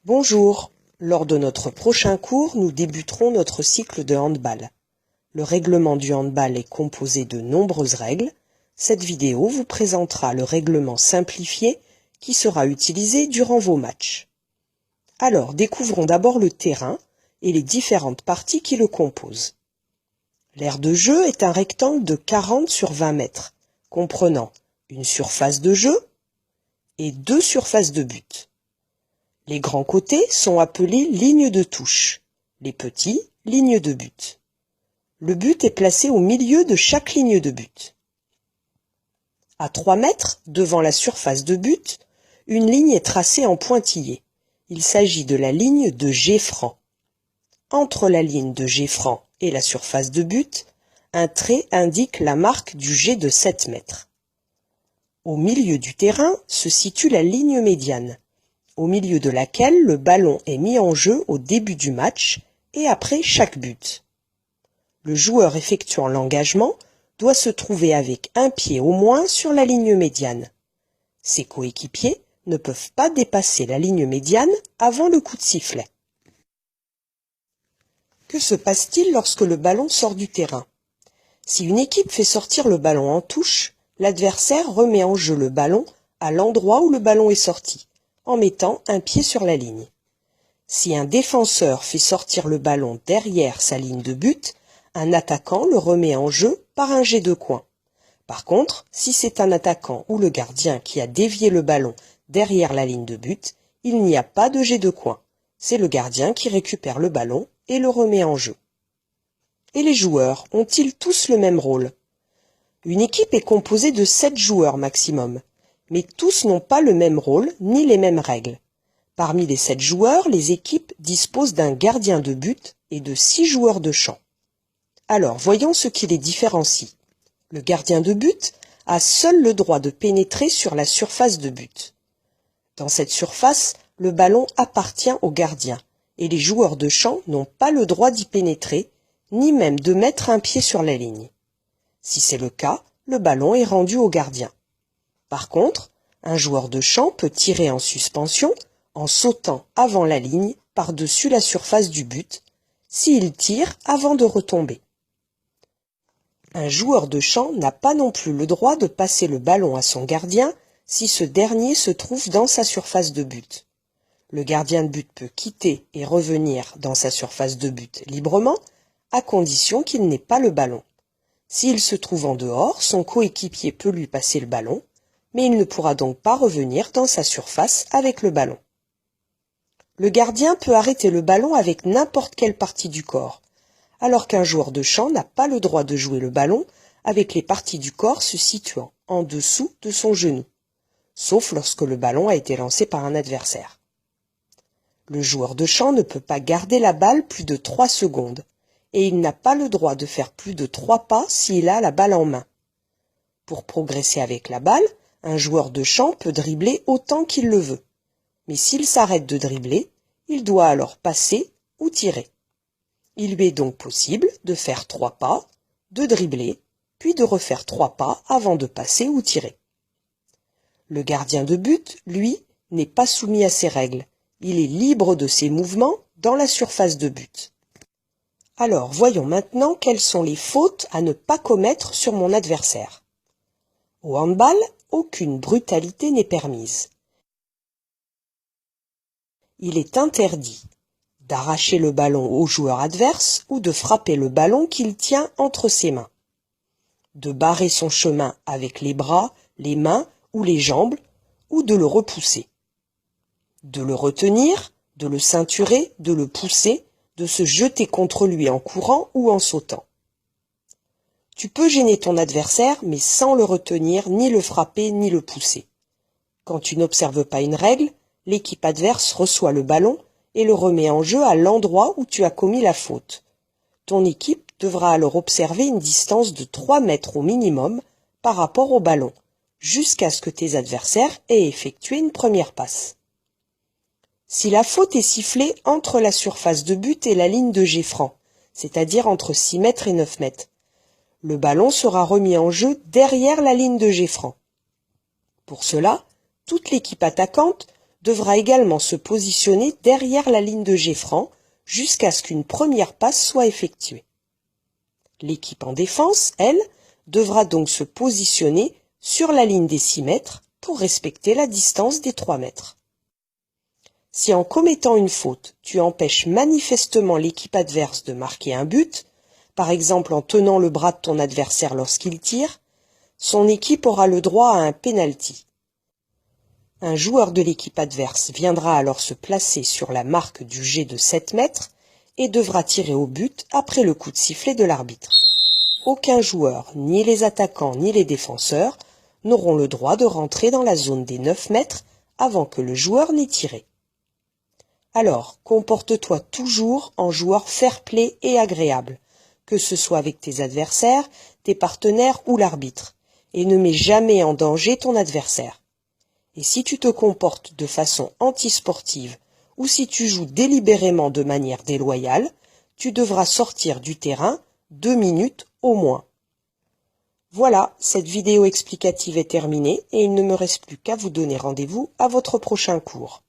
Bonjour, lors de notre prochain cours, nous débuterons notre cycle de handball. Le règlement du handball est composé de nombreuses règles. Cette vidéo vous présentera le règlement simplifié qui sera utilisé durant vos matchs. Alors, découvrons d'abord le terrain et les différentes parties qui le composent. L'aire de jeu est un rectangle de 40 sur 20 mètres, comprenant une surface de jeu et 2 surfaces de but. Les grands côtés sont appelés lignes de touche, les petits, lignes de but. Le but est placé au milieu de chaque ligne de but. À 3 mètres, devant la surface de but, une ligne est tracée en pointillé. Il s'agit de la ligne de G franc. Entre la ligne de G franc et la surface de but, un trait indique la marque du G de 7 mètres. Au milieu du terrain se situe la ligne médiane, au milieu de laquelle le ballon est mis en jeu au début du match et après chaque but. Le joueur effectuant l'engagement doit se trouver avec un pied au moins sur la ligne médiane. Ses coéquipiers ne peuvent pas dépasser la ligne médiane avant le coup de sifflet. Que se passe-t-il lorsque le ballon sort du terrain? Si une équipe fait sortir le ballon en touche, l'adversaire remet en jeu le ballon à l'endroit où le ballon est sorti, en mettant un pied sur la ligne. Si un défenseur fait sortir le ballon derrière sa ligne de but, un attaquant le remet en jeu par un jet de coin. Par contre, si c'est un attaquant ou le gardien qui a dévié le ballon derrière la ligne de but, il n'y a pas de jet de coin. C'est le gardien qui récupère le ballon et le remet en jeu. Et les joueurs ont-ils tous le même rôle? Une équipe est composée de 7 joueurs maximum, mais tous n'ont pas le même rôle ni les mêmes règles. Parmi les 7 joueurs, les équipes disposent d'un gardien de but et de 6 joueurs de champ. Alors, voyons ce qui les différencie. Le gardien de but a seul le droit de pénétrer sur la surface de but. Dans cette surface, le ballon appartient au gardien et les joueurs de champ n'ont pas le droit d'y pénétrer, ni même de mettre un pied sur la ligne. Si c'est le cas, le ballon est rendu au gardien. Par contre, un joueur de champ peut tirer en suspension en sautant avant la ligne par-dessus la surface du but, s'il tire avant de retomber. Un joueur de champ n'a pas non plus le droit de passer le ballon à son gardien si ce dernier se trouve dans sa surface de but. Le gardien de but peut quitter et revenir dans sa surface de but librement, à condition qu'il n'ait pas le ballon. S'il se trouve en dehors, son coéquipier peut lui passer le ballon, mais il ne pourra donc pas revenir dans sa surface avec le ballon. Le gardien peut arrêter le ballon avec n'importe quelle partie du corps, alors qu'un joueur de champ n'a pas le droit de jouer le ballon avec les parties du corps se situant en dessous de son genou, sauf lorsque le ballon a été lancé par un adversaire. Le joueur de champ ne peut pas garder la balle plus de 3 secondes, et il n'a pas le droit de faire plus de 3 pas s'il a la balle en main. Pour progresser avec la balle, un joueur de champ peut dribbler autant qu'il le veut. Mais s'il s'arrête de dribbler, il doit alors passer ou tirer. Il lui est donc possible de faire 3 pas, de dribbler, puis de refaire 3 pas avant de passer ou tirer. Le gardien de but, lui, n'est pas soumis à ces règles. Il est libre de ses mouvements dans la surface de but. Alors, voyons maintenant quelles sont les fautes à ne pas commettre sur mon adversaire. Au handball, aucune brutalité n'est permise. Il est interdit d'arracher le ballon au joueur adverse ou de frapper le ballon qu'il tient entre ses mains, de barrer son chemin avec les bras, les mains ou les jambes, ou de le repousser, de le retenir, de le ceinturer, de le pousser, de se jeter contre lui en courant ou en sautant. Tu peux gêner ton adversaire, mais sans le retenir, ni le frapper, ni le pousser. Quand tu n'observes pas une règle, l'équipe adverse reçoit le ballon et le remet en jeu à l'endroit où tu as commis la faute. Ton équipe devra alors observer une distance de 3 mètres au minimum par rapport au ballon, jusqu'à ce que tes adversaires aient effectué une première passe. Si la faute est sifflée entre la surface de but et la ligne de G franc, c'est-à-dire entre 6 mètres et 9 mètres, le ballon sera remis en jeu derrière la ligne de G franc. Pour cela, toute l'équipe attaquante devra également se positionner derrière la ligne de jet franc jusqu'à ce qu'une première passe soit effectuée. L'équipe en défense, elle, devra donc se positionner sur la ligne des 6 mètres pour respecter la distance des 3 mètres. Si en commettant une faute, tu empêches manifestement l'équipe adverse de marquer un but, par exemple en tenant le bras de ton adversaire lorsqu'il tire, son équipe aura le droit à un penalty. Un joueur de l'équipe adverse viendra alors se placer sur la marque du jet de 7 mètres et devra tirer au but après le coup de sifflet de l'arbitre. Aucun joueur, ni les attaquants ni les défenseurs, n'auront le droit de rentrer dans la zone des 9 mètres avant que le joueur n'ait tiré. Alors, comporte-toi toujours en joueur fair-play et agréable, que ce soit avec tes adversaires, tes partenaires ou l'arbitre, et ne mets jamais en danger ton adversaire. Et si tu te comportes de façon antisportive ou si tu joues délibérément de manière déloyale, tu devras sortir du terrain 2 minutes au moins. Voilà, cette vidéo explicative est terminée et il ne me reste plus qu'à vous donner rendez-vous à votre prochain cours.